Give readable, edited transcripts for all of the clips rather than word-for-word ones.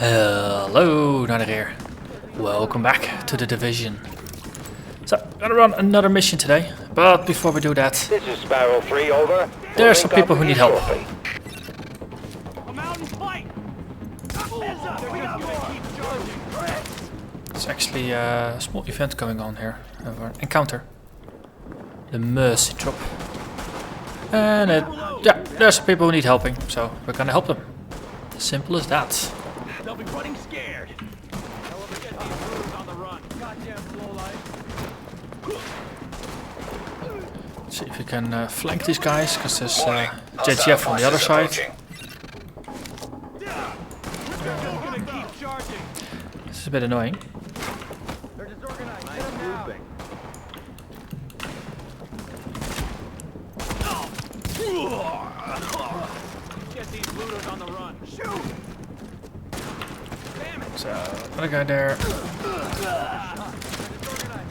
Hello, Narnach here. Welcome back to the Division. So, gonna run another mission today, but before we do that, This is Sparrow 3, over. there are some people who need help. There's actually a small event going on here, an encounter. The Mercy Drop. And yeah, there are some people who need helping, so we're gonna help them. Simple as that. They'll be running scared. Hell of a get these brutes on the run. Goddamn lowlife. Let's see if we can flank these guys, because there's JTF on the other side. Gonna keep charging. This is a bit annoying. They're disorganized. Get them now. Get these looters on the run. Shoot! Damn it! So, another guy there. Disorganized.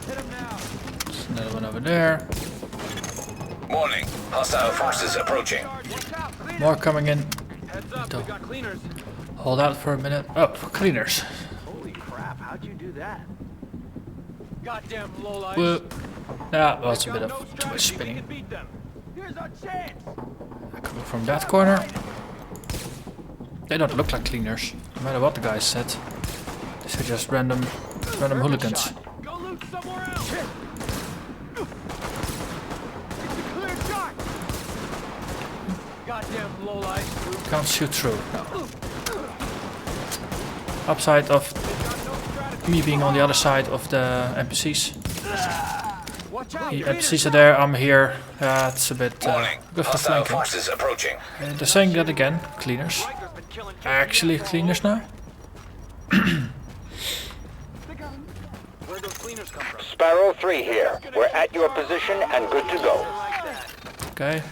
Hit them now. There's another one over there. Morning. Hostile forces approaching. Watch out, cleaners. More coming in. Heads up, we got cleaners. Hold out for a minute. Oh, cleaners. Holy crap, how'd you do that? Goddamn lowlife. Whoa. That was a bit of too much spinning. Beat them. Here's our chance. Coming from that corner. They don't look like cleaners, no matter what the guys said. These are just random hooligans. Go loot somewhere else. It's a clear shot. Goddamn lowlife. Can't shoot through. No. Upside of me being on the other side of the NPCs. Watch out. The NPCs are there, I'm here. It's a bit Morning. good for Hostile flanking. forces approaching. They're saying that again, cleaners. Actually cleaners now? Where those cleaners come from? Sparrow 3 here. We're at your position and good to go. Okay.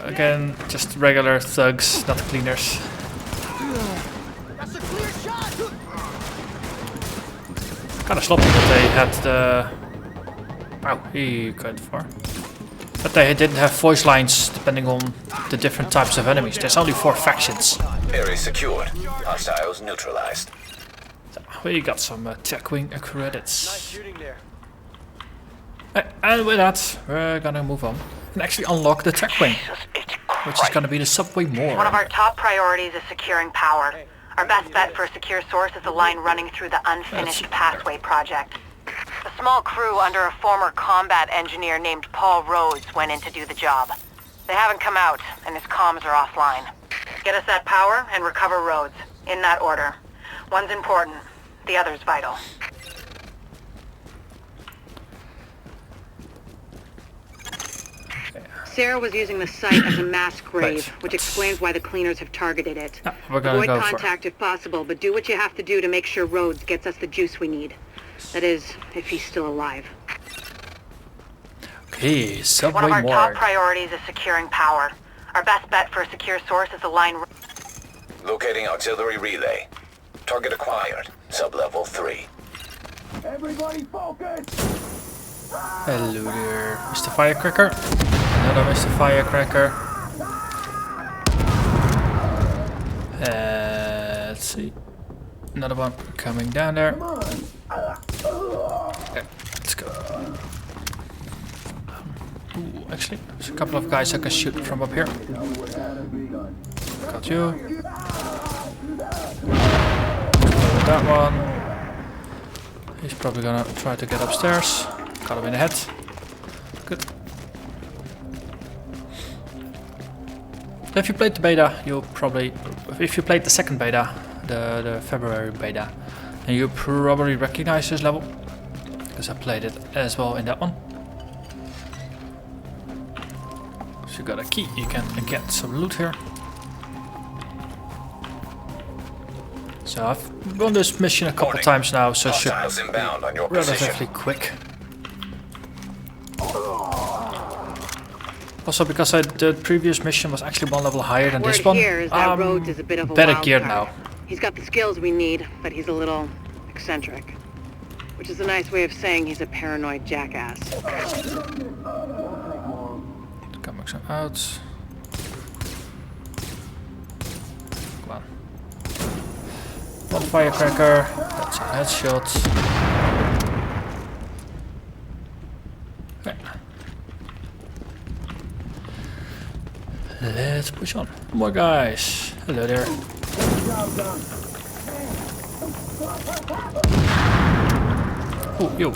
Again, just regular thugs, not cleaners. That's a clear shot. Kinda sloppy that they had the... Wow, he got far. But they didn't have voice lines depending on the different types of enemies. There's only 4 factions. Area secured. Hostiles neutralized. So we got some tech wing credits. Nice shooting there. And with that, we're gonna move on and actually unlock the tech wing, which is gonna be the subway Morgue. One of our top priorities is securing power. Our best bet for a secure source is a line running through the unfinished pathway project. A small crew under a former combat engineer named Paul Rhodes went in to do the job. They haven't come out, and his comms are offline. Get us that power and recover Rhodes, in that order. One's important, the other's vital. Sarah was using the site as a mass grave, which explains why the cleaners have targeted it. Yeah, we're gonna Avoid go for it. contact if possible, but do what you have to do to make sure Rhodes gets us the juice we need. That is, if he's still alive. Okay, subway One of our top Morgue. priorities is securing power. Our best bet for a secure source is a line... Locating artillery relay. Target acquired. Sublevel 3. Everybody focus. Hello there, Mr. Firecracker. Another Mr. Firecracker. Let's see. Another one coming down there. Okay, let's go. Ooh, actually, there's a couple of guys I can shoot from up here. Got you. That one. He's probably gonna try to get upstairs. Got him in the head. Good. If you played the beta, you'll probably... If you played the second beta, the February beta, and you probably recognize this level, because I played it as well in that one. So you got a key, you can get some loot here. So I've run this mission a couple times now, so it should Hostiles be inbound on your position. relatively quick. Also, because the previous mission was actually one level higher than this Word one, here is that Rhodes is a bit of a better wild geared card. now. He's got the skills we need, but he's a little eccentric. Which is a nice way of saying he's a paranoid jackass. Coming some out. come on. One firecracker, that's a headshot. Okay. Let's push on. More guys. Hello there. Oh, yo.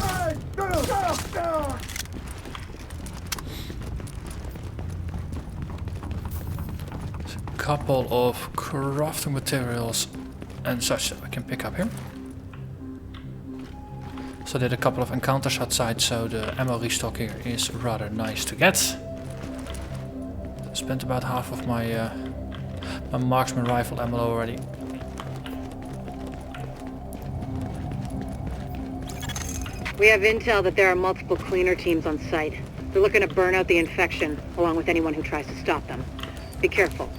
There's a couple of crafting materials and such that I can pick up here. So I did a couple of encounters outside, so the ammo restock here is rather nice to get. I spent about half of my my marksman rifle ammo already. We have intel that there are multiple cleaner teams on site. They're looking to burn out the infection, along with anyone who tries to stop them. Be careful.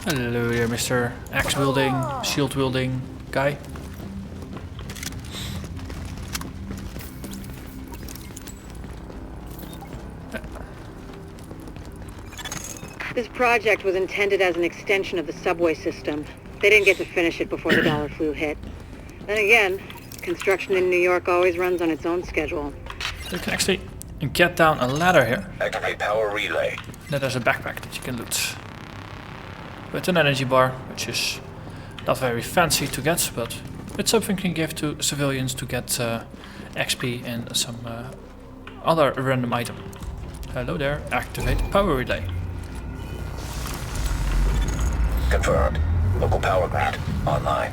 Hello there, Mr. Axe wielding, shield wielding guy. This project was intended as an extension of the subway system. They didn't get to finish it before the dollar flu hit. Then again, construction in New York always runs on its own schedule. You can actually get down a ladder here. Activate power relay. Then there's a backpack that you can loot. With an energy bar, which is not very fancy to get, but it's something you can give to civilians to get XP and some other random item. Hello there, activate power relay. Confirmed. Local power grid online.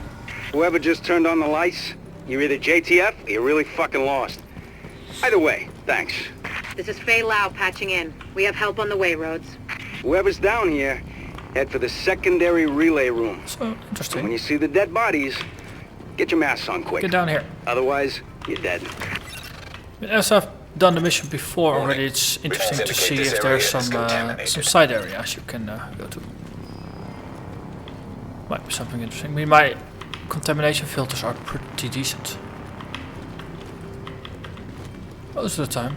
Whoever just turned on the lights, you're either JTF or you're really fucking lost. Either way, thanks. This is Fei Lau patching in. We have help on the way, Rhodes. Whoever's down here, head for the secondary relay room. So When interesting. you see the dead bodies, get your masks on quick. Get down here. Otherwise, you're dead. But as I've done the mission before already, it's interesting to see if there's some side areas you can go to. Might be something interesting. I mean, my contamination filters are pretty decent. Most of the time.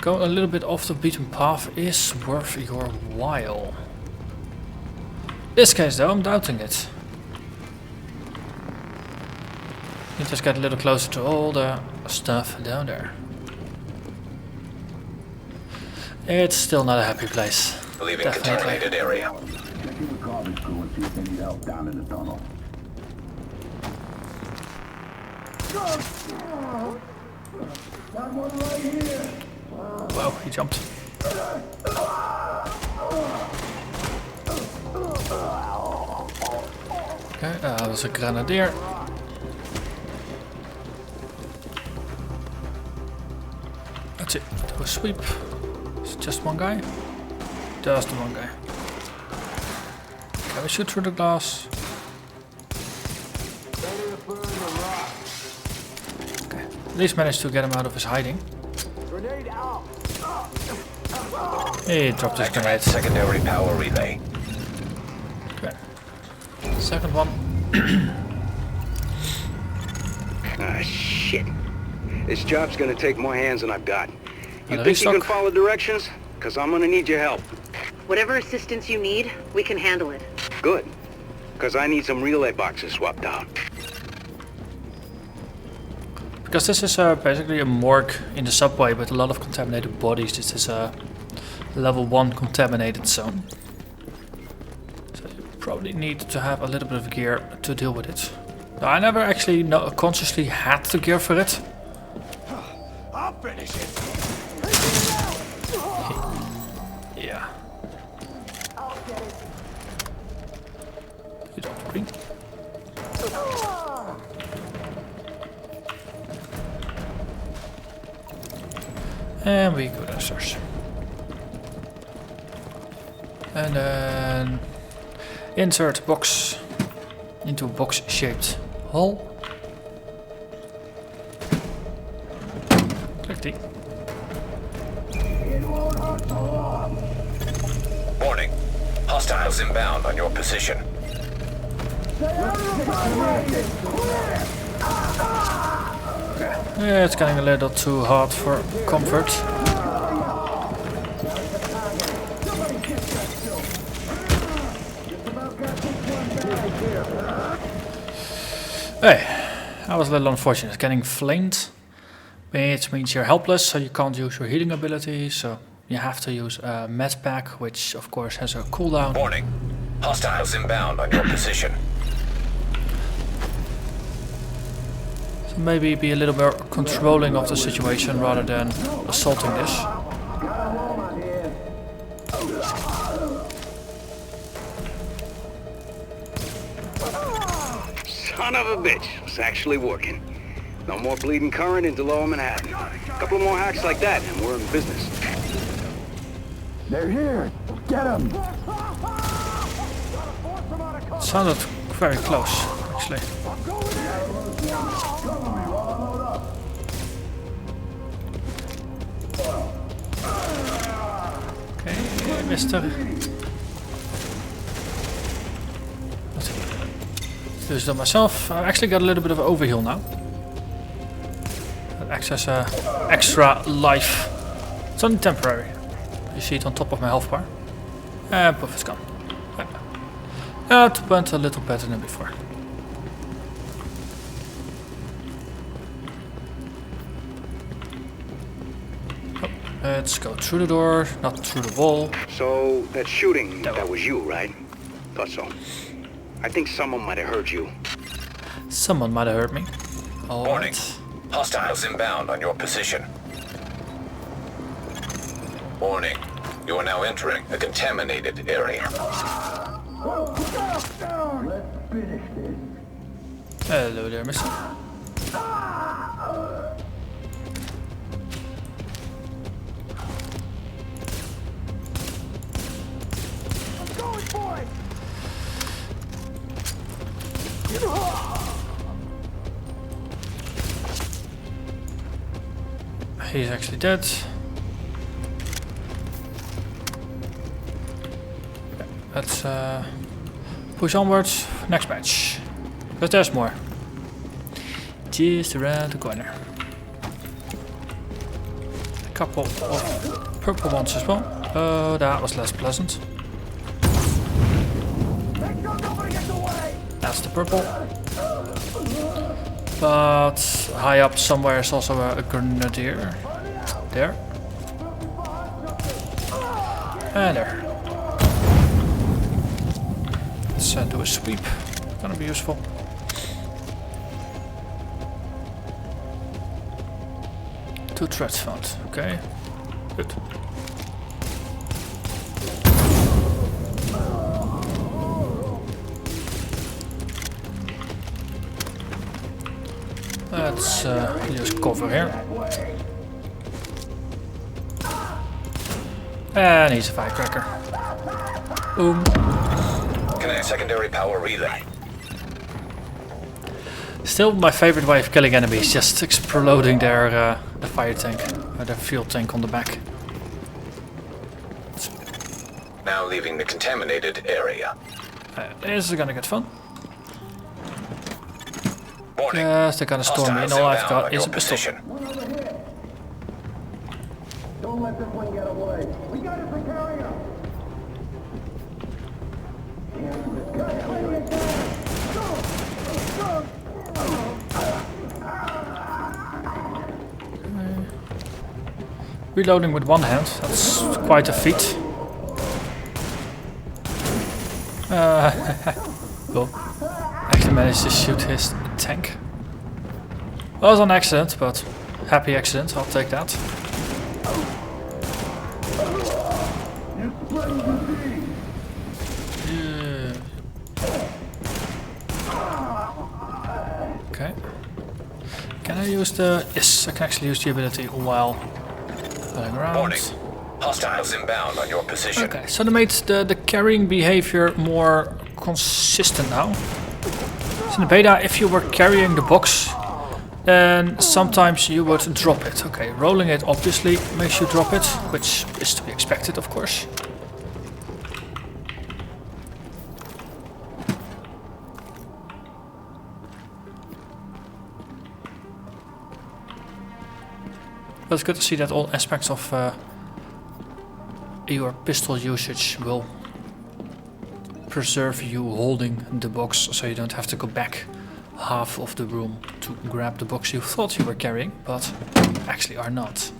Going a little bit off the beaten path is worth your while. This case though, I'm doubting it. You just get a little closer to all the stuff down there. It's still not a happy place. Leaving Definitely. contaminated area. Check in with Carver's crew and see if they need help down in the tunnel. Got one right here. Wow, he jumped. Okay, dat was een grenadier. That's it. Do a sweep. Is it just one guy? Just the one guy. Can we shoot through the glass? Okay. At least managed to get him out of his hiding. He dropped his grenade. Secondary power relay. Okay. Second one. Ah, shit. This job's gonna take more hands than I've got. You Another think you can restock? follow directions? Cause I'm gonna need your help. Whatever assistance you need, we can handle it. Good. Cause I need some relay boxes swapped out. Because this is basically a morgue in the subway with a lot of contaminated bodies. This is a level 1 contaminated zone. So you probably need to have a little bit of gear to deal with it. Now, I never actually consciously had the gear for it. I'll finish it. Yeah. You don't agree? And we go downstairs. And then insert box into a box-shaped hole. Click D. Warning. Hostiles inbound on your position. Yeah, it's getting a little too hard for comfort. That was a little unfortunate. Getting flamed, it means you're helpless, so you can't use your healing ability, so you have to use a med pack, which of course has a cooldown. Warning. Hostiles inbound on your position. So maybe be a little more controlling of the situation rather than assaulting this. Son of a bitch. It's actually working. No more bleeding current into lower Manhattan. A couple more hacks like that and we're in business. They're here. Get them. Sounded very close, actually. Okay, mister. Let's do this to myself. I actually got a little bit of overheal now. That acts as extra life. It's only temporary. You see it on top of my health bar. And poof, it's gone. It went a little better than before. Oh, let's go through the door, not through the wall. So, that shooting, that was you, right? Thought so. I think someone might have heard you. Someone might have heard me. All Warning. right. Hostiles inbound on your position. Warning. You are now entering a contaminated area. Let's finish this. Hello there, mister. I'm going for it! He's actually dead. Let's push onwards. Next match. Because there's more. Just around the corner. A couple of purple ones as well. Oh, that was less pleasant. That's the purple. But high up somewhere is also a grenadier. There. And there. Let's do a sweep. Gonna be useful. Two threats found. Okay. Good. Let's use cover here. And he's a firecracker. Boom. Connect secondary power relay. Still my favorite way of killing enemies, just exploding their the fire tank, or their fuel tank on the back. Now leaving the contaminated area. This is gonna get fun. Warning. Yes, they're gonna storm me, and all I've got is a pistol. Don't let this one get away. We got it for carrier. Reloading with one hand, that's quite a feat. Well, actually managed to shoot his tank. Well, it was an accident, but happy accident, I'll take that. Okay. Can I use the... Yes, I can actually use the ability while running around. Warning. Hostiles inbound on your position. Okay, so they made the carrying behavior more consistent now. So in the beta, if you were carrying the box, then sometimes you would drop it. Okay, rolling it obviously makes you drop it, which is to be expected, of course. But it's good to see that all aspects of your pistol usage will preserve you holding the box, so you don't have to go back half of the room to grab the box you thought you were carrying, but actually are not.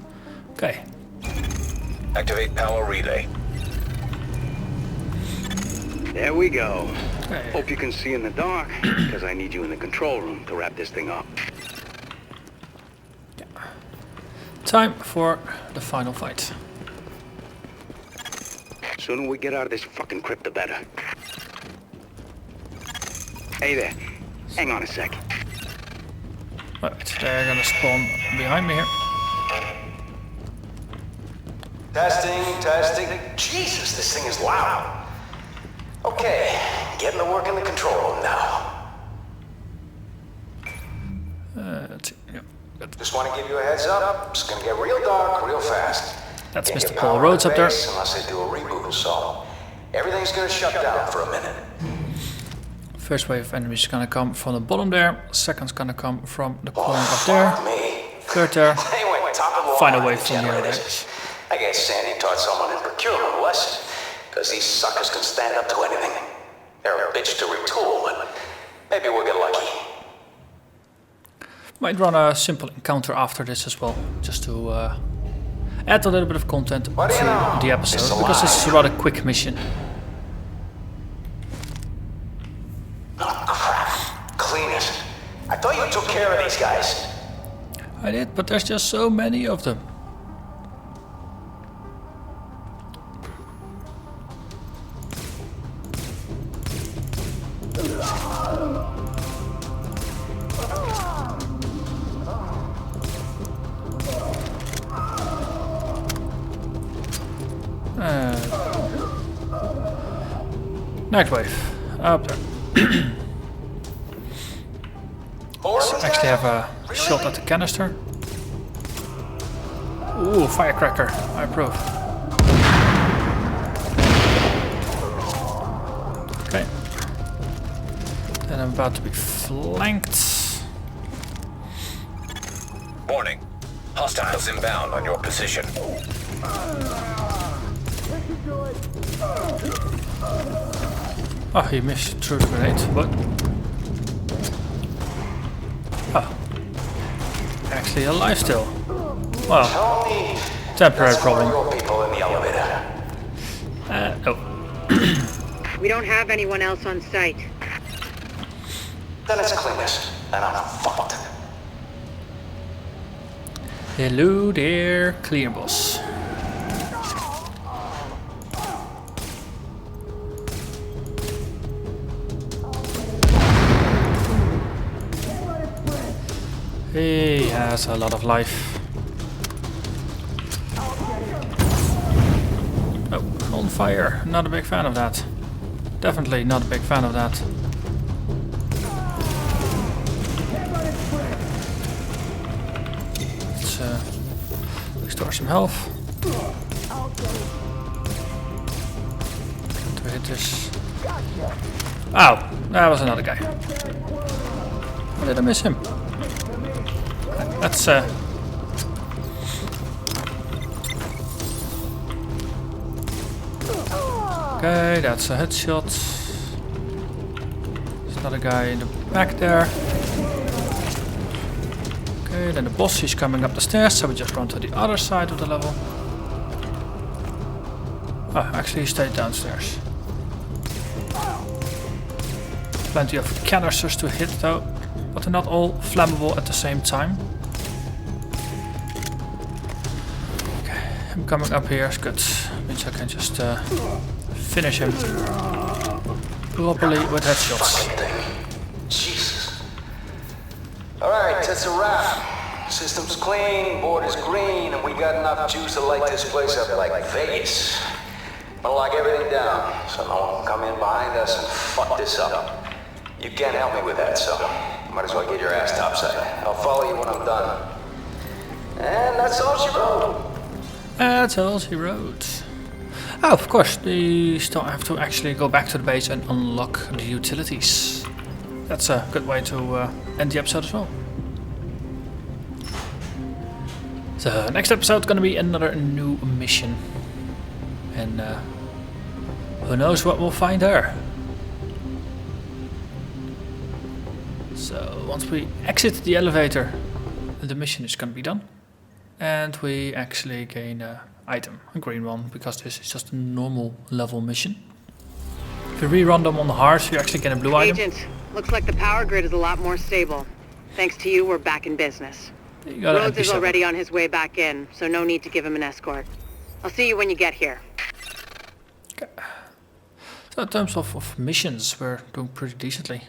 Okay. Activate power relay. There we go. Okay. Hope you can see in the dark, because I need you in the control room to wrap this thing up. Time for the final fight. Sooner we get out of this fucking crypt, the better. Hey there. Hang on a sec. Right, they're gonna spawn behind me here. Testing. Jesus, this thing is loud. Okay, getting to work in the control room now. Let's see. Yeah, good. Just want to give you a heads up. It's gonna get real dark real fast. That's Can't Mr. get Paul power Rhodes to up there. base unless they do a reboot or so. Everything's gonna shut down for a minute. First wave of enemies is gonna come from the bottom there. Second's gonna come from the corner up there. Fuck me. Third there. They went top of the Final line wave with from the other generators. I guess Sandy taught someone in procurement a lesson, because these suckers can stand up to anything. They're a bitch to retool, but maybe we'll get lucky. Might run a simple encounter after this as well, just to add a little bit of content to What do you know? the It's episode, because this is a rather quick mission. Oh, crap. Clean it. I thought you took care of these guys. I did, but there's just so many of them. Night wave, up there. Actually have a shot at the canister. Ooh, firecracker, I approve. Okay. Then I'm about to be flanked. Warning. Hostiles inbound on your position. Oh, he missed through the grenade. What? Oh. Actually alive still. Well, Tell me temporary that's one of problem. your people in the elevator. Oh. We don't have anyone else on site. Then it's cleanest, and I'm fucked. Hello there, clear boss. He has a lot of life. Oh, on fire. Not a big fan of that. Definitely not a big fan of that. Let's restore some health. To hit this. Ow! That was another guy. How did I miss him? That's okay, that's a headshot. There's another guy in the back there. Okay, then the boss is coming up the stairs, so we just run to the other side of the level. Oh, actually he stayed downstairs. Plenty of canisters to hit though, but they're not all flammable at the same time. Him coming up here is good. Means I can just finish him properly with headshots. Jesus. Alright, that's a wrap. System's clean, board is green, and we got enough juice to light this place up like Vegas. I'll lock everything down, so no one can come in behind us and fuck this up. You can't help me with that, so might as well get your ass topside. I'll follow you when I'm done. And that's all she wrote. That's all she wrote. Oh, of course, we still have to actually go back to the base and unlock the utilities. That's a good way to end the episode as well. So, next episode is going to be another new mission. And who knows what we'll find there. So once we exit the elevator, the mission is gonna be done. And we actually gain an item, a green one, because this is just a normal level mission. If you rerun them on hard, you actually get a blue item. Agent, looks like the power grid is a lot more stable. Thanks to you, we're back in business. You got an Rhodes is MP7. already on his way back in, so no need to give him an escort. I'll see you when you get here. Okay. So in terms of missions, we're doing pretty decently.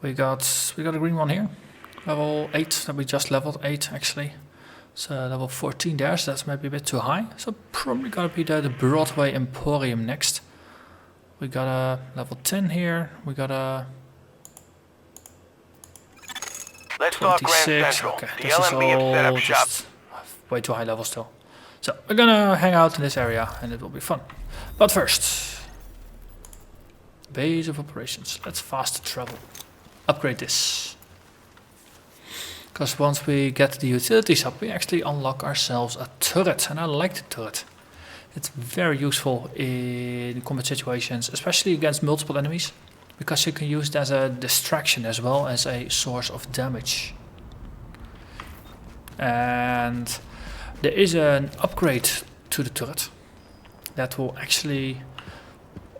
We got a green one here. Level 8, that we just leveled 8 actually. So level 14 there, so that's maybe a bit too high. So probably gonna be the Broadway Emporium next. We got a level 10 here. We got a Let's talk Grand 26. Central. Okay, The this is LMB have set all up shop. just way too high level still. So we're gonna hang out in this area and it will be fun. But first, base of operations. Let's fast travel. Upgrade this. Because once we get the utilities up, we actually unlock ourselves a turret. And I like the turret. It's very useful in combat situations, especially against multiple enemies. Because you can use it as a distraction as well as a source of damage. And there is an upgrade to the turret that will actually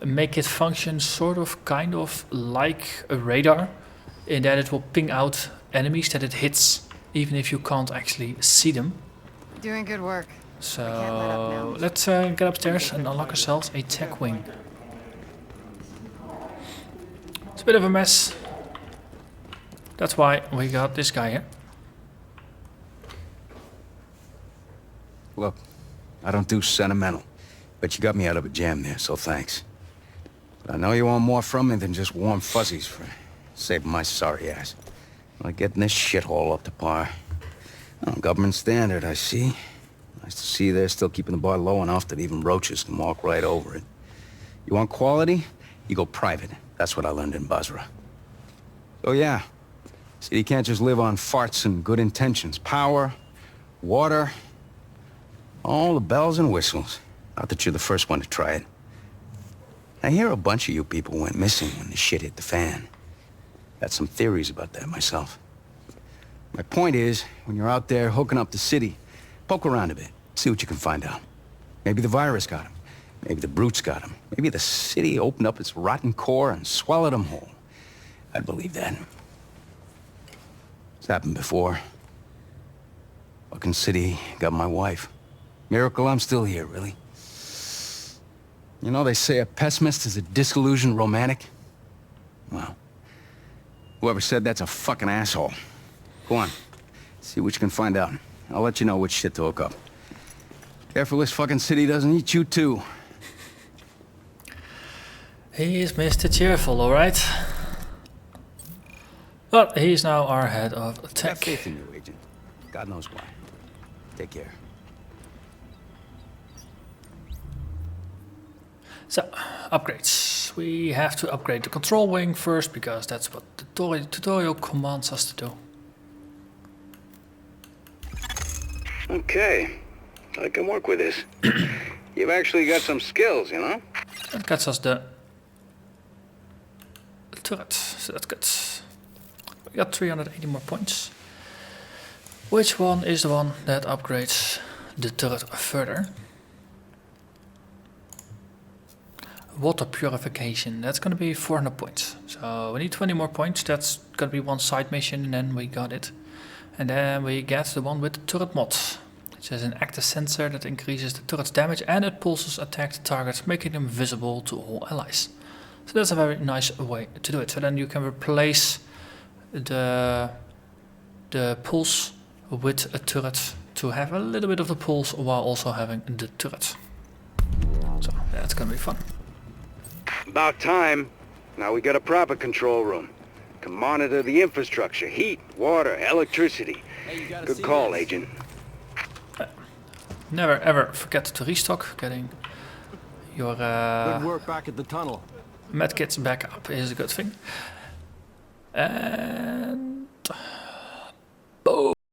make it function sort of kind of like a radar, in that it will ping out enemies that it hits even if you can't actually see them. Doing good work. So let's get upstairs and unlock ourselves a tech wing. It's a bit of a mess. That's why we got this guy here. Look, I don't do sentimental, but you got me out of a jam there, so thanks. But I know you want more from me than just warm fuzzies for saving my sorry ass. Like getting this shithole up to par. Oh, government standard, I see. Nice to see they're still keeping the bar low enough that even roaches can walk right over it. You want quality? You go private. That's what I learned in Basra. So yeah, city can't just live on farts and good intentions. Power, water, all the bells and whistles. Not that you're the first one to try it. I hear a bunch of you people went missing when the shit hit the fan. Got some theories about that myself. My point is, when you're out there hooking up the city, poke around a bit, see what you can find out. Maybe the virus got him. Maybe the brutes got him. Maybe the city opened up its rotten core and swallowed him whole. I'd believe that. It's happened before. Fucking city got my wife. Miracle I'm still here, really. You know, they say a pessimist is a disillusioned romantic. Well, whoever said that's a fucking asshole. Go on, see what you can find out. I'll let you know which shit to hook up. Careful this fucking city doesn't eat you too. He is Mr. Cheerful, alright? But he's now our head of I got tech. faith in you, Agent. God knows why. Take care. So, upgrades. We have to upgrade the control wing first, because that's what the tutorial commands us to do. Okay, I can work with this. You've actually got some skills, you know? That gets us the turret, so that's good. We got 380 more points. Which one is the one that upgrades the turret further? Water purification, that's gonna be 400 points. So we need 20 more points, that's gonna be one side mission, and then we got it. And then we get the one with the turret mod, which is an active sensor that increases the turret's damage and it pulses attacked targets, making them visible to all allies. So that's a very nice way to do it. So then you can replace the pulse with a turret to have a little bit of the pulse while also having the turret. So that's gonna be fun. About time. Now we got a proper control room. Can monitor the infrastructure, heat, water, electricity. Good call, Agent. Never ever forget to restock. Getting your Good work back at the tunnel. medkits back up is a good thing.